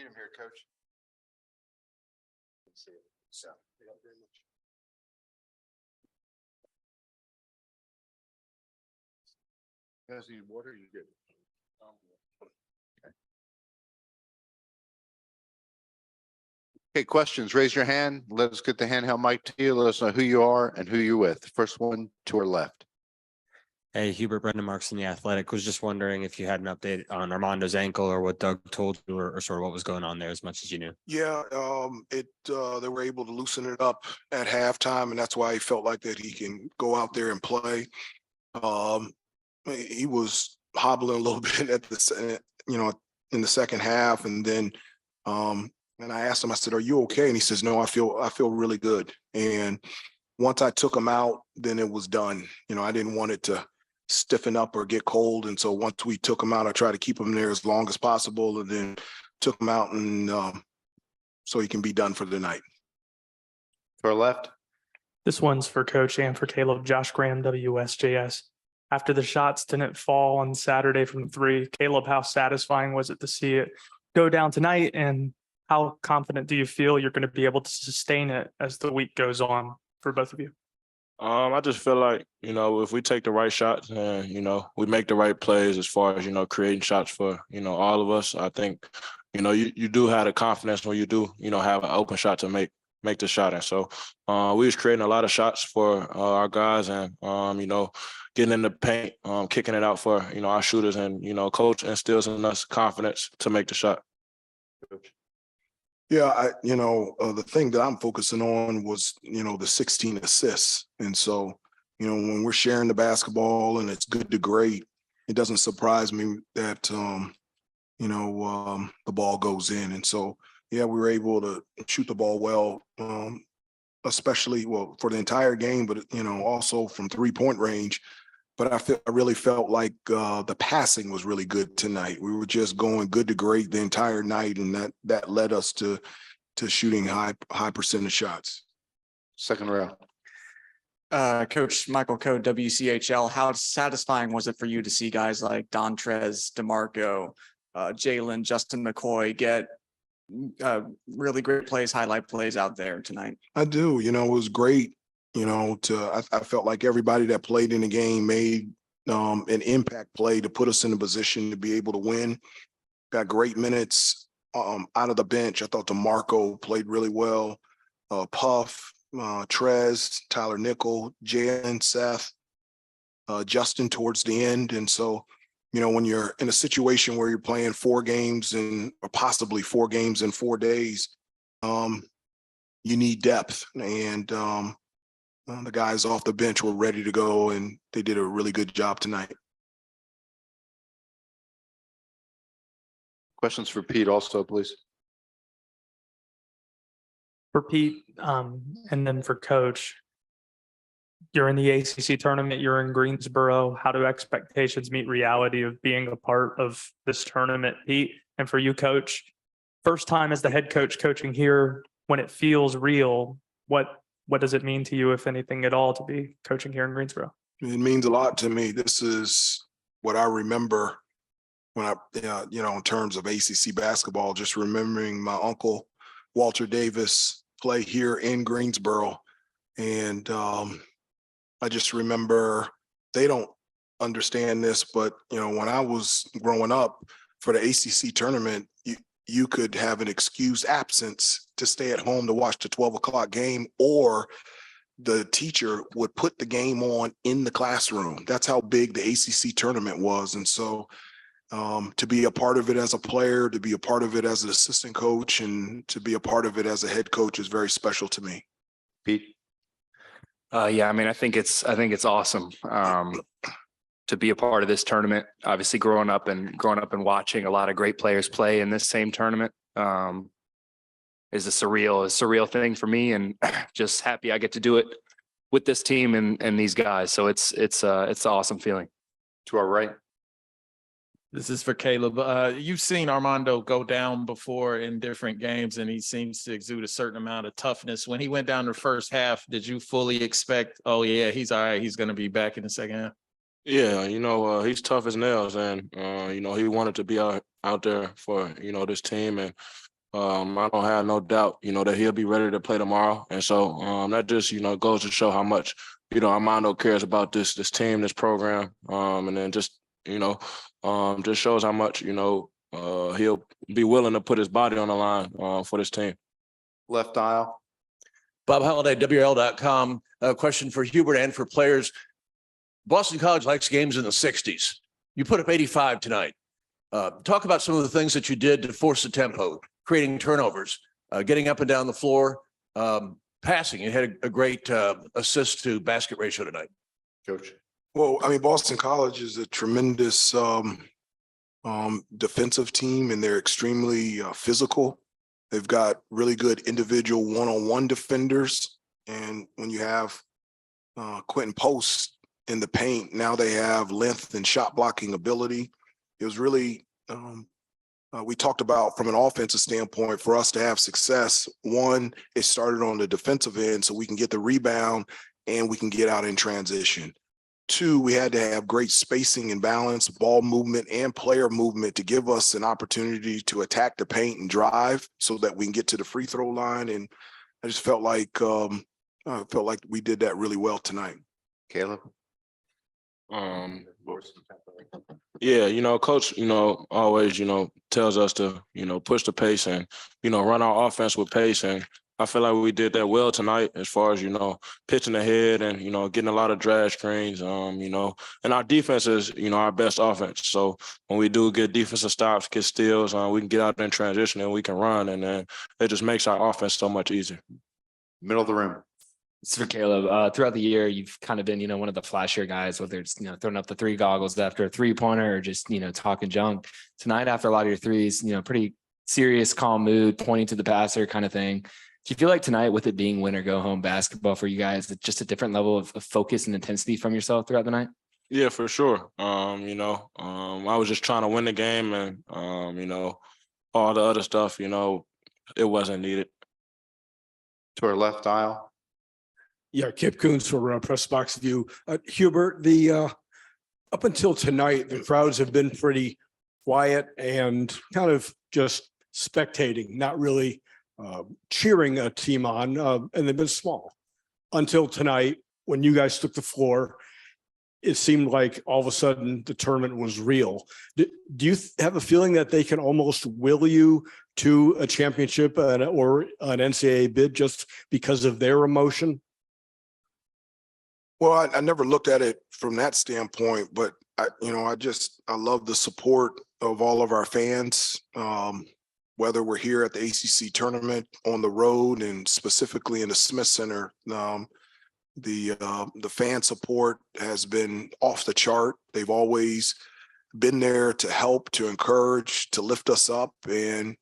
Meet him here, Coach. Let's see. So, thank you very much. You guys need water? You good? Okay, questions, raise your hand. Let us get the handheld mic to you. Let us know who you are and who you're with. First one to our left. Hey, Hubert, Brendan Marks in The Athletic. Was just wondering if you had an update on Armando's ankle or what Doug told you or sort of what was going on there as much as you knew. Yeah, they were able to loosen it up at halftime, and that's why he felt like that he can go out there and play. He was hobbling a little bit at the, in the second half, and then and I asked him, I said, "Are you okay?" And he says, "No, I feel really good." And once I took him out, then it was done. I didn't want it to stiffen up or get cold, and so once we took him out, I tried to keep him there as long as possible, and then took him out and so he can be done for the night. To our left. This one's for Coach and for Caleb. Josh Graham, WSJS. After the shots didn't fall on Saturday from 3, Caleb, how satisfying was it to see it go down tonight? And how confident do you feel you're going to be able to sustain it as the week goes on for both of you? I just feel like, if we take the right shots and, we make the right plays as far as, creating shots for, all of us, I think, you do have the confidence when you do, have an open shot to make the shot. And so we was creating a lot of shots for our guys and, getting in the paint, kicking it out for, our shooters and, coach instills in us confidence to make the shot. Yeah, the thing that I'm focusing on was, the 16 assists. And so, when we're sharing the basketball and it's good to great, it doesn't surprise me that, the ball goes in. And so, yeah, we were able to shoot the ball well, especially, for the entire game, but, also from 3-point range. But I really felt like the passing was really good tonight. We were just going good to great the entire night, and that led us to shooting high percentage shots. Second row. Coach Michael Code, WCHL. How satisfying was it for you to see guys like Dontrez, DeMarco, Jalen, Justin McCoy get really great plays, highlight plays out there tonight? I do. It was great. I felt like everybody that played in the game made an impact play to put us in a position to be able to win. Got great minutes out of the bench. I thought DeMarco played really well. Puff, Trez, Tyler Nickel, Jalen, Seth, Justin towards the end. And so, when you're in a situation where you're playing 4 games or possibly 4 games in 4 days, you need depth. And the guys off the bench were ready to go, and they did a really good job tonight. Questions for Pete also, please. For Pete, and then for Coach, you're in the ACC tournament, you're in Greensboro. How do expectations meet reality of being a part of this tournament, Pete? And for you, Coach, first time as the head coach coaching here, when it feels real, what does it mean to you, if anything at all, to be coaching here in Greensboro? It means a lot to me. This is what I remember when in terms of ACC basketball, just remembering my uncle, Walter Davis, play here in Greensboro. And I just remember, they don't understand this, but, when I was growing up for the ACC tournament, you could have an excused absence to stay at home to watch the 12 o'clock game, or the teacher would put the game on in the classroom. That's how big the ACC tournament was. And so to be a part of it as a player, to be a part of it as an assistant coach, and to be a part of it as a head coach is very special to me. Pete. Yeah, I think it's awesome to be a part of this tournament. Obviously, growing up and watching a lot of great players play in this same tournament is a surreal thing for me, and just happy I get to do it with this team and these guys. So it's an awesome feeling. To our right. This is for Caleb. You've seen Armando go down before in different games, and he seems to exude a certain amount of toughness. When he went down the first half, did you fully expect, oh yeah, he's all right, he's going to be back in the second half? Yeah, he's tough as nails, and he wanted to be out there for this team, and I don't have no doubt, that he'll be ready to play tomorrow. And so that just, goes to show how much, Armando cares about this team, this program. And then just, just shows how much, he'll be willing to put his body on the line for this team. Left aisle. Bob Halliday, WL.com. A question for Hubert and for players. Boston College likes games in the 60s. You put up 85 tonight. Talk about some of the things that you did to force the tempo, creating turnovers, getting up and down the floor, passing. You had a great assist to basket ratio tonight. Coach. Well, I mean, Boston College is a tremendous defensive team, and they're extremely physical. They've got really good individual one-on-one defenders. And when you have Quentin Post in the paint, now they have length and shot blocking ability. It was really, we talked about from an offensive standpoint, for us to have success, one, it started on the defensive end so we can get the rebound and we can get out in transition. Two, we had to have great spacing and balance, ball movement and player movement to give us an opportunity to attack the paint and drive so that we can get to the free throw line. And I just felt like we did that really well tonight. Caleb. Yeah, coach, always, tells us to, push the pace and, run our offense with pace. And I feel like we did that well tonight as far as, pitching ahead and, getting a lot of drag screens, and our defense is, our best offense. So when we do get defensive stops, get steals, we can get out there in transition and we can run. And then it just makes our offense so much easier. Middle of the room. It's for Caleb. Throughout the year, you've kind of been, one of the flashier guys, whether it's, throwing up the three goggles after a 3-pointer or just, talking junk. Tonight, after a lot of your threes, pretty serious, calm mood, pointing to the passer kind of thing. Do you feel like tonight, with it being win or go home basketball for you guys, it's just a different level of focus and intensity from yourself throughout the night? Yeah, for sure. I was just trying to win the game and, all the other stuff, it wasn't needed. To our left aisle. Yeah, Kip Coons for Press Box View. Hubert, the up until tonight, the crowds have been pretty quiet and kind of just spectating, not really cheering a team on, and they've been small. Until tonight, when you guys took the floor, it seemed like all of a sudden the tournament was real. Do you have a feeling that they can almost will you to a championship or an NCAA bid just because of their emotion? Well, I never looked at it from that standpoint, but I love the support of all of our fans, whether we're here at the ACC tournament, on the road, and specifically in the Smith Center. The fan support has been off the chart. They've always been there to help, to encourage, to lift us up, and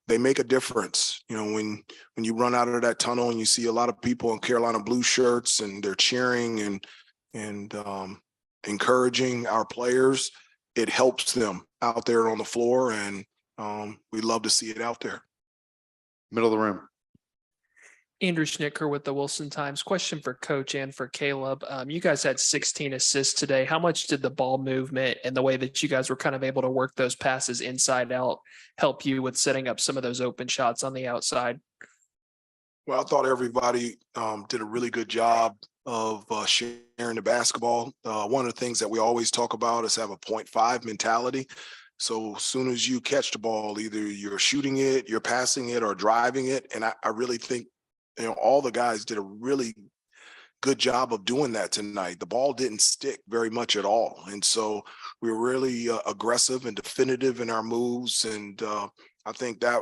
they make a difference. When you run out of that tunnel and you see a lot of people in Carolina blue shirts and they're cheering and encouraging our players, it helps them out there on the floor, and we love to see it out there. Middle of the room. Andrew Schnicker with the Wilson Times. Question for Coach and for Caleb. You guys had 16 assists today. How much did the ball movement and the way that you guys were kind of able to work those passes inside out help you with setting up some of those open shots on the outside? Well, I thought everybody did a really good job of sharing the basketball. One of the things that we always talk about is have a 0.5 mentality. So as soon as you catch the ball, either you're shooting it, you're passing it, or driving it. And I really think all the guys did a really good job of doing that tonight. The ball didn't stick very much at all. And so we were really aggressive and definitive in our moves. And I think that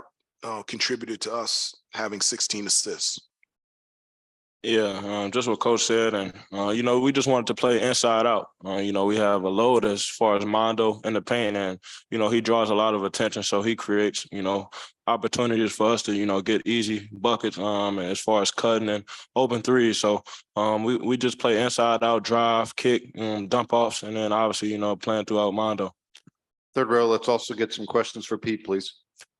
contributed to us having 16 assists. Yeah, just what Coach said. And, we just wanted to play inside out. We have a load as far as Mondo in the paint, and, he draws a lot of attention. So he creates, opportunities for us to, get easy buckets as far as cutting and open threes. So we just play inside out, drive, kick, dump offs, and then obviously, playing throughout Mondo. Third row, let's also get some questions for Pete, please.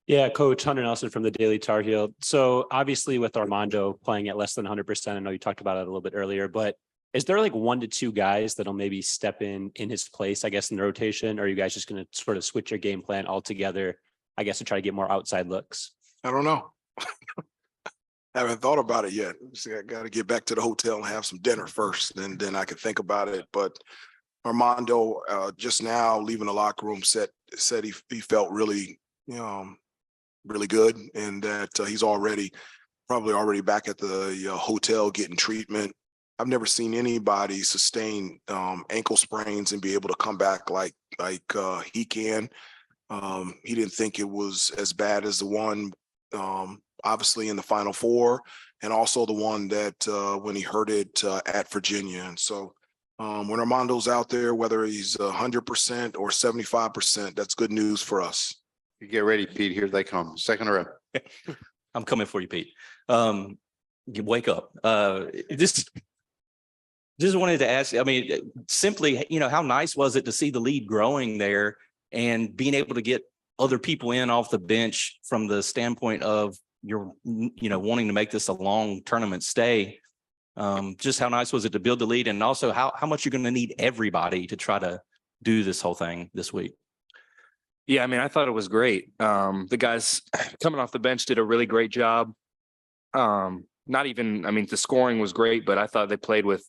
Yeah, Coach Hunter Nelson from the Daily Tar Heel. So obviously with Armando playing at less than 100%, I know you talked about it a little bit earlier, but is there like 1 to 2 guys that'll maybe step in his place, I guess, in the rotation? Or are you guys just going to sort of switch your game plan altogether, I guess, to try to get more outside looks? I don't know. Haven't thought about it yet. I got to get back to the hotel and have some dinner first, and then I can think about it. But Armando, just now leaving the locker room, said he felt really, really good, and that he's probably already back at the hotel getting treatment. I've never seen anybody sustain ankle sprains and be able to come back like he can. He didn't think it was as bad as the one, obviously in the Final Four, and also the one that when he hurt it at Virginia. And so when Armando's out there, whether he's 100% or 75%, that's good news for us. You get ready, Pete. Here they come. Second row. I'm coming for you, Pete. You wake up. Just wanted to ask, I mean, simply, how nice was it to see the lead growing there and being able to get other people in off the bench from the standpoint of wanting to make this a long tournament stay? Just how nice was it to build the lead, and also how much you're going to need everybody to try to do this whole thing this week? Yeah, I mean, I thought it was great. The guys coming off the bench did a really great job. The scoring was great, but I thought they played with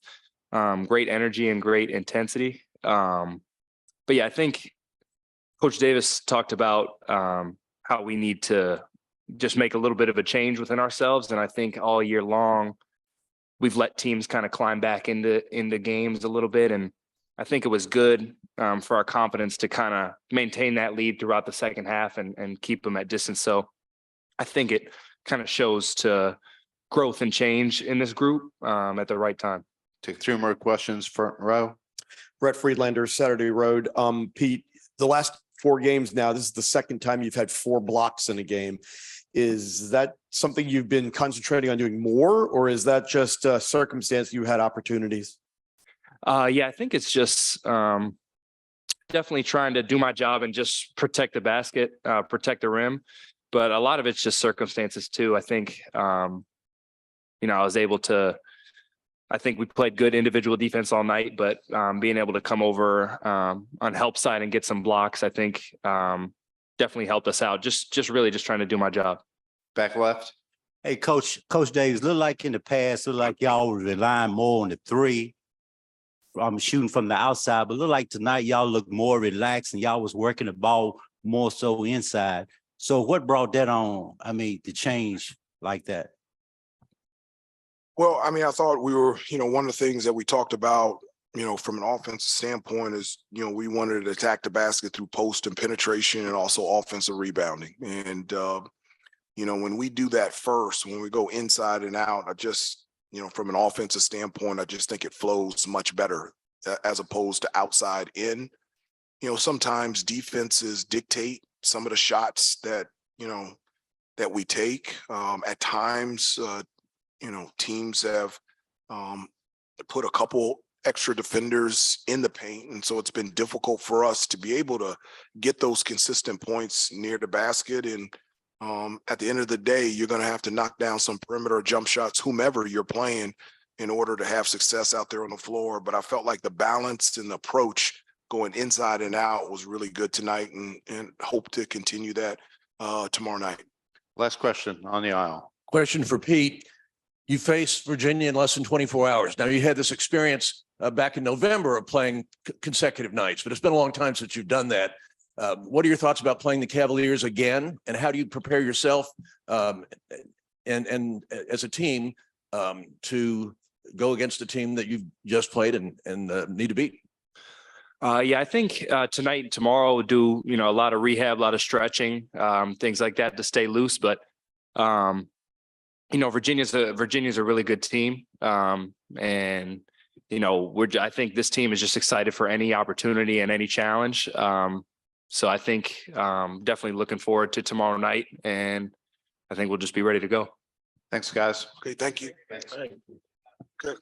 great energy and great intensity. But yeah, I think Coach Davis talked about how we need to just make a little bit of a change within ourselves. And I think all year long, we've let teams kind of climb back into games a little bit. And I think it was good for our confidence to kind of maintain that lead throughout the second half and keep them at distance. So I think it kind of shows to growth and change in this group at the right time. Take 3 more questions, front row. Brett Friedlander, Saturday Road. Pete, the last 4 games now, this is the second time you've had 4 blocks in a game. Is that something you've been concentrating on doing more, or is that just a circumstance you had opportunities? Yeah, I think it's just definitely trying to do my job and just protect the basket, protect the rim. But a lot of it's just circumstances too. I think, I was able to, I think we played good individual defense all night, but being able to come over on help side and get some blocks, I think definitely helped us out. Just really just trying to do my job. Back left. Hey, Coach Davis, look like in the past, look like y'all were relying more on the 3. I'm shooting from the outside, but look like tonight y'all look more relaxed and y'all was working the ball more so inside. So what brought that on? I mean, the change like that? Well, I mean, I thought we were, one of the things that we talked about, from an offensive standpoint is, we wanted to attack the basket through post and penetration and also offensive rebounding. And, when we do that first, when we go inside and out, I just, from an offensive standpoint, I just think it flows much better as opposed to outside in. Sometimes defenses dictate some of the shots that, that we take. At times, teams have put a couple extra defenders in the paint. And so it's been difficult for us to be able to get those consistent points near the basket. And at the end of the day, you're going to have to knock down some perimeter jump shots, whomever you're playing, in order to have success out there on the floor. But I felt like the balance and the approach going inside and out was really good tonight, and hope to continue that tomorrow night. Last question on the aisle. Question for Pete. You faced Virginia in less than 24 hours. Now, you had this experience back in November of playing consecutive nights, but it's been a long time since you've done that. What are your thoughts about playing the Cavaliers again, and how do you prepare yourself and as a team to go against a team that you've just played and need to beat? Yeah, I think tonight and tomorrow we'll do, a lot of rehab, a lot of stretching, things like that to stay loose. But, Virginia's a really good team. And, I think this team is just excited for any opportunity and any challenge. So I think definitely looking forward to tomorrow night, and I think we'll just be ready to go. Thanks, guys. Okay, thank you. Thanks. Good.